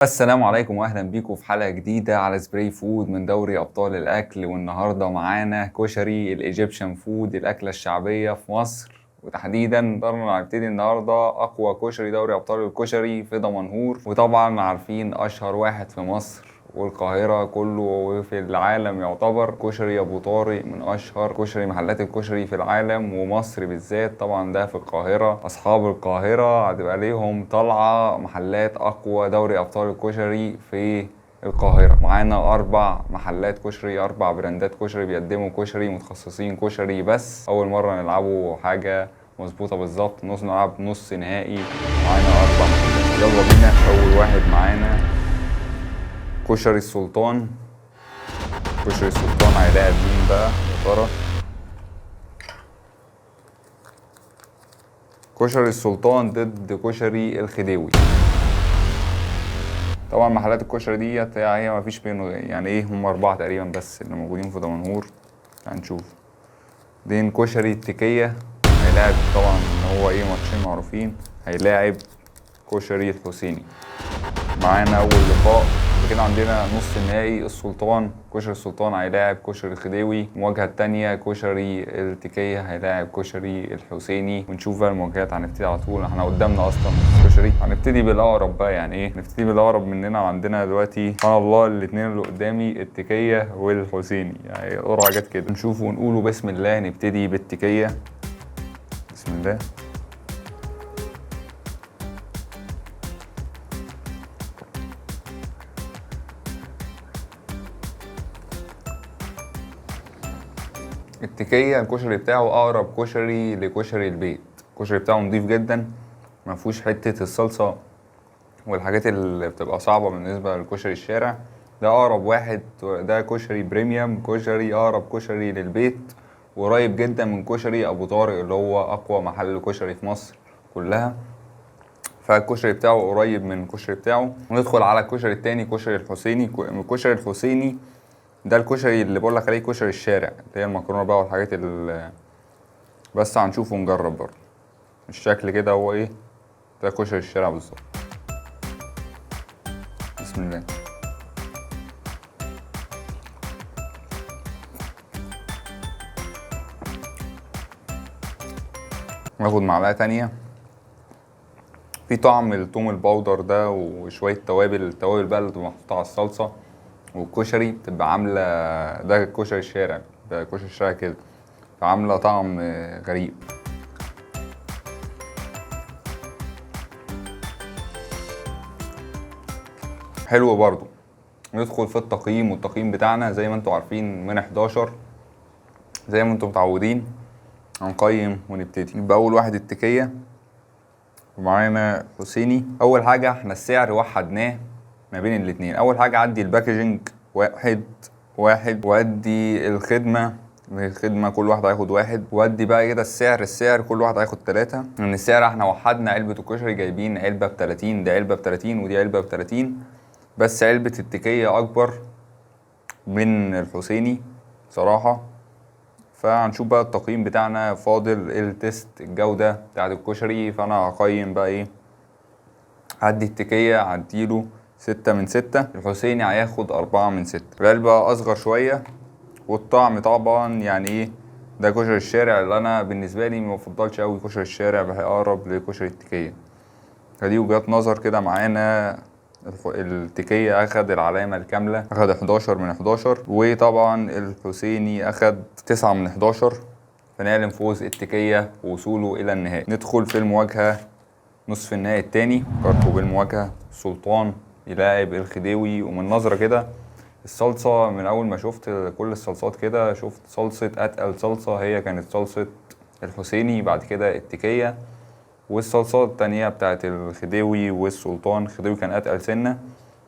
السلام عليكم واهلا بيكم في حلقه جديده على سبراي فود من دوري ابطال الاكل. والنهارده معانا كشري الايجيبشن فود، الاكله الشعبيه في مصر، وتحديدا قدرنا نبتدي النهارده اقوى كشري دوري ابطال الكشري في دمنهور. وطبعا عارفين اشهر واحد في مصر والقاهرة كله وفي العالم يعتبر كشري أبو طارق، من أشهر كشري محلات الكشري في العالم ومصر بالذات. طبعا ده في القاهرة، أصحاب القاهرة هتبقى ليهم طلعة محلات أقوى دوري أبطال الكشري في القاهرة. معانا 4 محلات كشري، 4 براندات كشري بيقدموا كشري، متخصصين كشري. بس أول مرة نلعبوا حاجة مظبوطة بالظبط، نلعب نص نهائي. معانا 4 محلات، يلا بينا. أول واحد معانا كشري السلطان. كشري السلطان هيلاعب مين بقى يا ترى؟ كشري السلطان ضد كشري الخديوي. طبعا محلات الكشري ديت هي مفيش بينه يعني ايه، هم 4 تقريبا بس اللي موجودين في دمنهور. هنشوف. دين كشري التكية هيلاعب، طبعا هو ايه، ماتشين معروفين. هيلاعب كشري الحسيني. معانا اول لقاء كده، عندنا نص النهائي السلطان. كشري السلطان هيلاعب كشري الخديوي. المواجهة التانية كشري التكية هيلاعب كشري الحسيني. ونشوف بقى المواجهات. هنبتدي على طول، احنا قدامنا اصلا كشري. هنبتدي بالاقرب بقى، يعني ايه، نبتدي بالاقرب مننا. وعندنا دلوقتي سبحان الله الاتنين اللي قدامي التكية والحسيني، يعني قرعة جت كده. نشوف ونقوله بسم الله. نبتدي بالتكية، بسم الله. التكية الكشري بتاعه أقرب كشري لكشري البيت. الكشري بتاعه نضيف جدا، ما فيهوش حتة الصلصة والحاجات اللي بتبقى صعبة بالنسبة لكشري الشارع. ده أقرب واحد، ده كشري بريميوم، كشري أقرب كشري للبيت، وقريب جدا من كشري أبو طارق اللي هو أقوى محل كشري في مصر كلها. فالكشري بتاعه قريب من الكشري بتاعه. وندخل على الكشري التاني، كشري الحسيني. الكشري الحسيني ده الكشري اللي بقولك عليه كشري الشارع، اللي هي المكرونة بقى والحاجات اللي بس هنشوف ونجرب برضه. الشكل كده هو ايه، ده كشري الشارع بالظبط. بسم الله. ناخد معلقة تانية. في طعم التوم البودر ده وشوية توابل. التوابل بقى اللي بتبقى محطوطة على الصلصة والكشري بتبقى عاملة، ده كشري الشارع، ده كشري الشارع كده، فعاملة طعم غريب. حلو برضو. ندخل في التقييم، والتقييم بتاعنا زي ما انتوا عارفين من 11 زي ما انتوا متعودين. هنقيم ونبتدي. يبقى أول واحد التكية، ومعانا حسيني. أول حاجة احنا السعر وحدناه ما بين الاتنين. أول حاجة عدي الباكجينج واحد، وأدي الخدمة كل واحد هياخد 1، وأدي بقى كده السعر كل واحد هياخد 3. لأن السعر احنا وحدنا علبة الكشري، جايبين علبة ب30، دي علبة ب30 ودي علبة ب30، بس علبة التكية أكبر من الحسيني صراحة. فهنشوف بقى التقييم بتاعنا. فاضل التست الجودة بتاعت الكشري، فانا هقيم بقى ايه. هدي التكية هديله 6 من 6، الحسيني هياخد 4 من 6. العلبة اصغر شوية، والطعم طبعا يعني ايه، ده كشري الشارع اللي انا بالنسبة لي مفضلش اوي كشري الشارع، بقرب لكشري التكية. فدي وجهات نظر كده. معانا التكية اخد العلامة الكاملة، اخد 11 من 11، وطبعا الحسيني اخد 9 من 11. فنعلن فوز التكية ووصوله الى النهائي. ندخل في المواجهة نصف النهائي التاني. فكركم بالمواجهة، السلطان يلاعب الخديوي. ومن نظرة كده الصلصة، من اول ما شفت كل الصلصات كده، شفت صلصة اتقل صلصة هي كانت صلصة الحسيني، بعد كده التكية، والصلصات التانية بتاعت الخديوي والسلطان. الخديوي كان اتقل سنة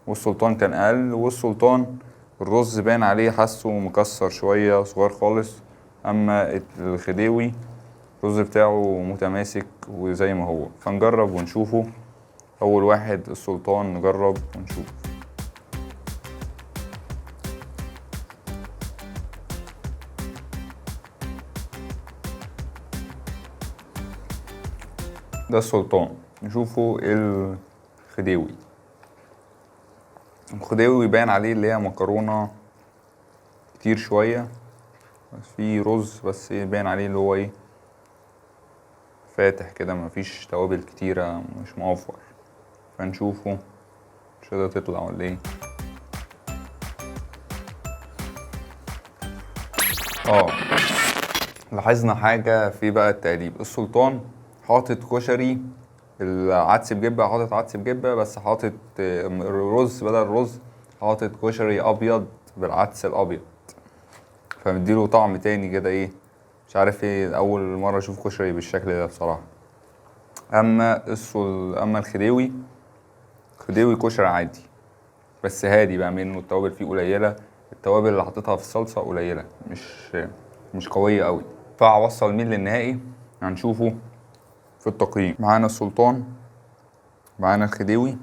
والسلطان كان اقل. والسلطان الرز باين عليه، حاسه مكسر شوية، صغير خالص. اما الخديوي الرز بتاعه متماسك وزي ما هو. فنجرب ونشوفه. اول واحد السلطان، نجرب ونشوف. ده السلطان، نشوفه الخديوي. الخديوي يبان عليه اللي هي مكرونة كتير شوية، بس في رز، بس يبان عليه اللي هو ايه فاتح كده، مفيش توابل كتيرة، مش موفر. فنشوفه مش كده تطلع ولا ايه. لاحظنا حاجة في بقى التقليب. السلطان حاطط كشري العدس بجبة، حاطط عدس بجبة، بس حاطط رز بدل الرز، حاطط كشري أبيض بالعدس الأبيض، فمديله طعم تاني كده ايه، مش عارف ايه، أول مرة أشوف كشري بالشكل ده بصراحة. أما الخديوي كشري عادي، بس هادي بقى منه، التوابل فيه قليلة، التوابل اللي حطيتها في الصلصة قليلة، مش قوية قوي. فهوصل مين للنهائي هنشوفه في التقييم. معانا السلطان، معانا الخديوي.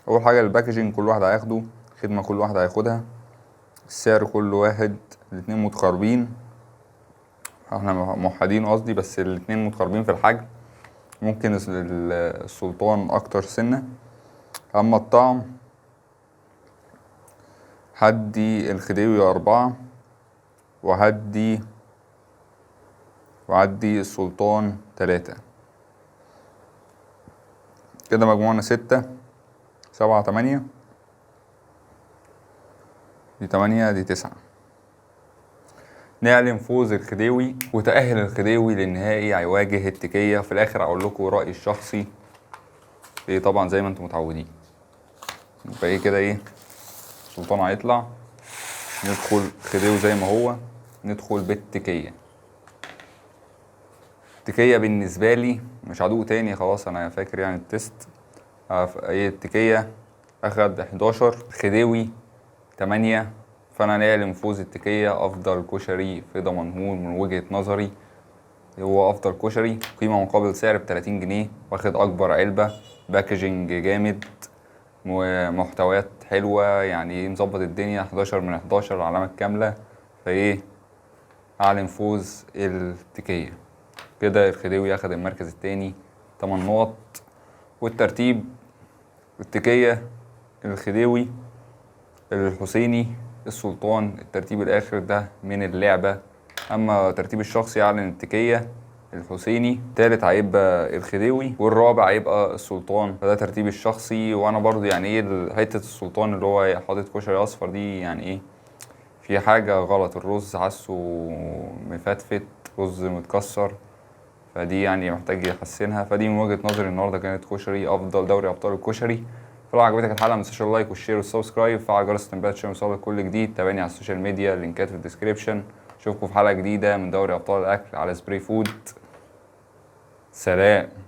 اول حاجه الباكجينج كل واحد هياخده، خدمه كل واحد هياخدها، السعر كل واحد، الاتنين متقاربين، احنا موحدين قصدي، بس الاتنين متقاربين في الحجم، ممكن السلطان اكتر سنه. اما الطعم هدي الخديوي 4، وهدي السلطان 3. كده مجموعنا 6 7 8، دي 8 دي 9. نعلن فوز الخديوي، وتأهل الخديوي للنهائي، هيواجه التكية. في الآخر أقول لكم رأيي الشخصي إيه، طبعا زي ما انتم متعودين. فإيه كده إيه، السلطان هيطلع، ندخل خديوي زي ما هو، ندخل بالتكية. التكية بالنسبة لي مش هدوق تاني، خلاص أنا فاكر يعني التست. إيه التكية أخد 11، خديوي 8. فأنا نعلن فوز التكية أفضل كشري في دمنهور من وجهة نظري. هو افضل كشري، قيمه مقابل سعر ب30 جنيه، واخد اكبر علبه، باكجينج جامد، ومحتويات حلوه، يعني مظبط الدنيا، 11 من 11 علامات كامله. فايه اعلن فوز التكيه. كده الخديوي اخد المركز التاني 8 نقط. والترتيب التكيه، الخديوي، الحسيني، السلطان، الترتيب الاخر ده من اللعبه. اما ترتيب الشخصي اعلن التكيه، الحسيني، التالت هيبقى الخديوي، والرابع هيبقى السلطان. فده ترتيب الشخصي. وانا برضو يعني ايه حته السلطان اللي هو حاطط كشري اصفر دي، يعني ايه في حاجه غلط، الرز حاسه مفتفت، رز متكسر، فدي يعني محتاج يحسنها. فدي من وجهه نظري النهارده كانت كشري افضل دوري ابطال الكشري. فلو عجبتك الحلقه ما تنساش اللايك والشير والسبسكرايب، فعل جرس التنبيهات عشان يوصلك كل جديد. تابعني على السوشيال ميديا، اللينكات في الديسكريبشن. اشوفكم في حلقه جديده من دوري ابطال الاكل على سبراي فود. سلام.